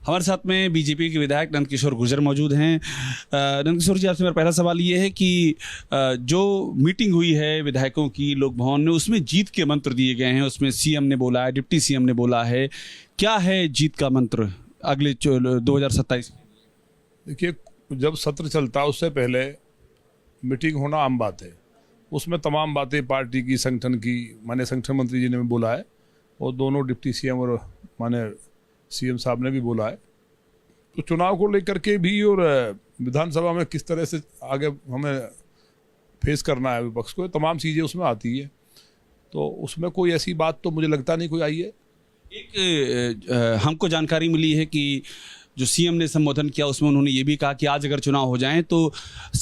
हमारे साथ में बीजेपी के विधायक नंदकिशोर गुर्जर मौजूद हैं। नंदकिशोर जी, आपसे मेरा पहला सवाल ये है कि जो मीटिंग हुई है विधायकों की लोक भवन में, उसमें जीत के मंत्र दिए गए हैं। उसमें सीएम ने बोला है, डिप्टी सीएम ने बोला है। क्या है जीत का मंत्र अगले 2027? देखिए, जब सत्र चलता है उससे पहले मीटिंग होना आम बात है। उसमें तमाम बातें पार्टी की, संगठन की, माने संगठन मंत्री जी ने भी बोला है और दोनों डिप्टी सीएम और माने सीएम साहब ने भी बोला है। तो चुनाव को लेकर के भी और विधानसभा में किस तरह से आगे हमें फेस करना है विपक्ष को, तमाम चीज़ें उसमें आती है। तो उसमें कोई ऐसी बात तो मुझे लगता नहीं कोई आई है। एक हमको जानकारी मिली है कि जो सीएम ने संबोधन किया उसमें उन्होंने ये भी कहा कि आज अगर चुनाव हो जाएं तो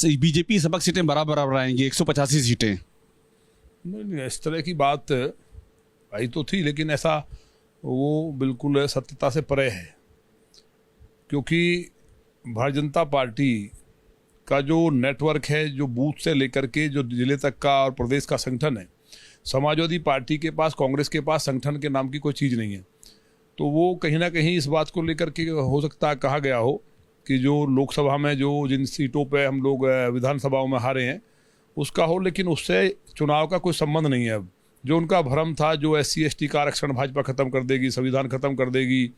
बीजेपी सबक सीटें बराबर आएंगी, 185 सीटें। नहीं, इस तरह की बात आई तो थी, लेकिन ऐसा वो बिल्कुल सत्यता से परे है। क्योंकि भारतीय जनता पार्टी का जो नेटवर्क है, जो बूथ से लेकर के जो जिले तक का और प्रदेश का संगठन है, समाजवादी पार्टी के पास, कांग्रेस के पास संगठन के नाम की कोई चीज़ नहीं है। तो वो कहीं ना कहीं इस बात को लेकर के हो सकता है कहा गया हो कि जो लोकसभा में जो जिन सीटों पे हम लोग विधानसभाओं में हारे हैं उसका हो, लेकिन उससे चुनाव का कोई संबंध नहीं है। अब जो उनका भ्रम था, जो SC/ST का आरक्षण भाजपा खत्म कर देगी, संविधान खत्म कर देगी,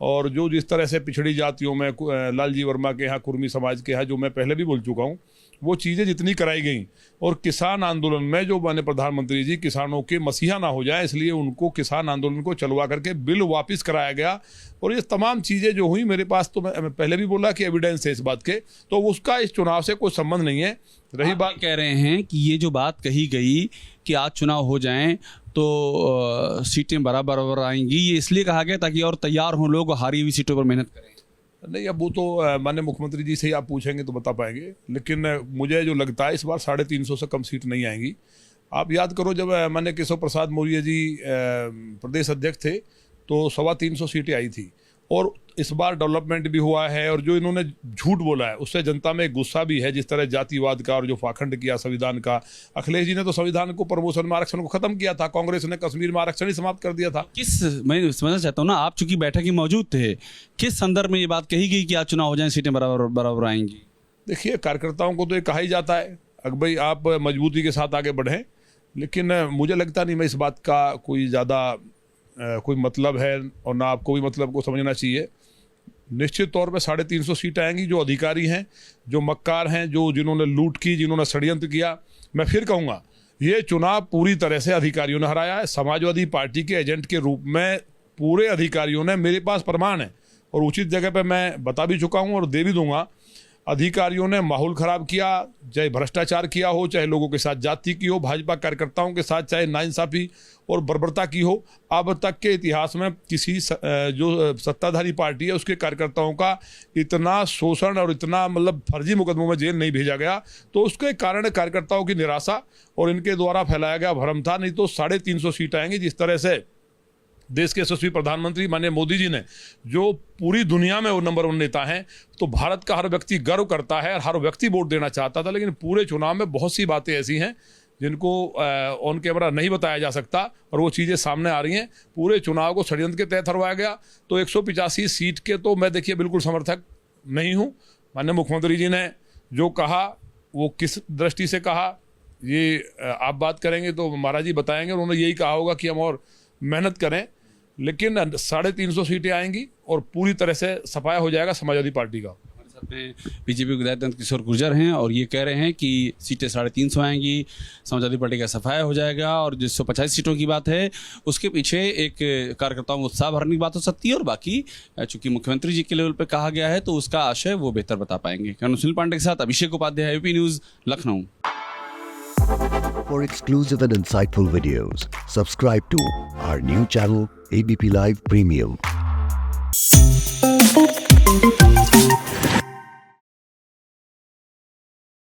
और जो जिस तरह से पिछड़ी जातियों में लालजी वर्मा के यहाँ, कुर्मी समाज के यहाँ, जो मैं पहले भी बोल चुका हूँ, वो चीज़ें जितनी कराई गई, और किसान आंदोलन में जो माननीय प्रधानमंत्री जी किसानों के मसीहा ना हो जाए इसलिए उनको किसान आंदोलन को चलवा करके बिल वापस कराया गया। और ये तमाम चीज़ें जो हुई, मेरे पास तो मैं पहले भी बोला कि एविडेंस है इस बात के, तो उसका इस चुनाव से कोई संबंध नहीं है। रही बात, कह रहे हैं कि ये जो बात कही गई कि आज चुनाव हो जाएं तो सीटें बराबर आएंगी, ये इसलिए कहा गया ताकि और तैयार हों लोग, हारी हुई सीटों पर मेहनत करें। नहीं, अब वो तो माननीय मुख्यमंत्री जी से ही आप पूछेंगे तो बता पाएंगे। लेकिन मुझे जो लगता है इस बार 350 से कम सीट नहीं आएंगी। आप याद करो, जब माननीय केशव प्रसाद मौर्य जी प्रदेश अध्यक्ष थे तो 325 सीटें आई थी। और इस बार डेवलपमेंट भी हुआ है, और जो इन्होंने झूठ बोला है उससे जनता में गुस्सा भी है, जिस तरह जातिवाद का और जो पाखंड किया संविधान का। अखिलेश जी ने तो संविधान को, प्रमोशन में आरक्षण को खत्म किया था, कांग्रेस ने कश्मीर में आरक्षण ही समाप्त कर दिया था। मैं समझना चाहता हूँ ना, आप चूंकि बैठक में मौजूद थे, किस संदर्भ में ये बात कही गई कि आज चुनाव हो जाए सीटें बराबर आएंगी? देखिए, कार्यकर्ताओं को तो ये कहा ही जाता है कि भाई आप मजबूती के साथ आगे बढ़ें, लेकिन मुझे लगता नहीं मैं इस बात का कोई ज़्यादा कोई मतलब है, और ना आपको भी मतलब को समझना चाहिए। निश्चित तौर पे 350 सीट आएंगी। जो अधिकारी हैं, जो मक्कार हैं, जिन्होंने लूट की, जिन्होंने षड्यंत्र किया, मैं फिर कहूँगा ये चुनाव पूरी तरह से अधिकारियों ने हराया है। समाजवादी पार्टी के एजेंट के रूप में पूरे अधिकारियों ने, मेरे पास प्रमाण है और उचित जगह पे मैं बता भी चुका हूँ और दे भी दूंगा, अधिकारियों ने माहौल खराब किया, चाहे भ्रष्टाचार किया हो, चाहे लोगों के साथ जाति की हो, भाजपा कार्यकर्ताओं के साथ चाहे नाइंसाफी और बर्बरता की हो। अब तक के इतिहास में किसी जो सत्ताधारी पार्टी है उसके कार्यकर्ताओं का इतना शोषण और इतना मतलब फर्जी मुकदमों में जेल नहीं भेजा गया। तो उसके कारण कार्यकर्ताओं की निराशा और इनके द्वारा फैलाया गया भ्रम था। नहीं तो 350 सीट आएंगी। जिस तरह से देश के यशस्वी प्रधानमंत्री माननीय मोदी जी ने, जो पूरी दुनिया में वो नंबर 1 नेता हैं, तो भारत का हर व्यक्ति गर्व करता है और हर व्यक्ति वोट देना चाहता था। लेकिन पूरे चुनाव में बहुत सी बातें ऐसी हैं जिनको ऑन कैमरा नहीं बताया जा सकता, और वो चीज़ें सामने आ रही हैं। पूरे चुनाव को षड्यंत्र के तहत हरवाया गया। तो 185 सीट के तो मैं, देखिए, बिल्कुल समर्थक नहीं हूँ। माननीय मुख्यमंत्री जी ने जो कहा वो किस दृष्टि से कहा, ये आप बात करेंगे तो महाराज जी बताएंगे। उन्होंने यही कहा होगा कि हम और मेहनत करें, लेकिन 350 सीटें आएंगी और पूरी तरह से सफाया हो जाएगा समाजवादी पार्टी का। हमारे साथ में बीजेपी के विधायक नंदकिशोर गुर्जर हैं और ये कह रहे हैं कि सीटें 350 आएंगी, समाजवादी पार्टी का सफाया हो जाएगा। और जो 185 सीटों की बात है उसके पीछे एक कार्यकर्ताओं को उत्साह भरने की बात हो सकती है, और बाकी चूंकि मुख्यमंत्री जी के लेवल पर कहा गया है तो उसका आशय वो बेहतर बता पाएंगे। सुनील पांडे के साथ Abhishek Upadhyay, UP news, Lucknow. For exclusive and insightful videos, subscribe to our new channel, ABP Live Premium.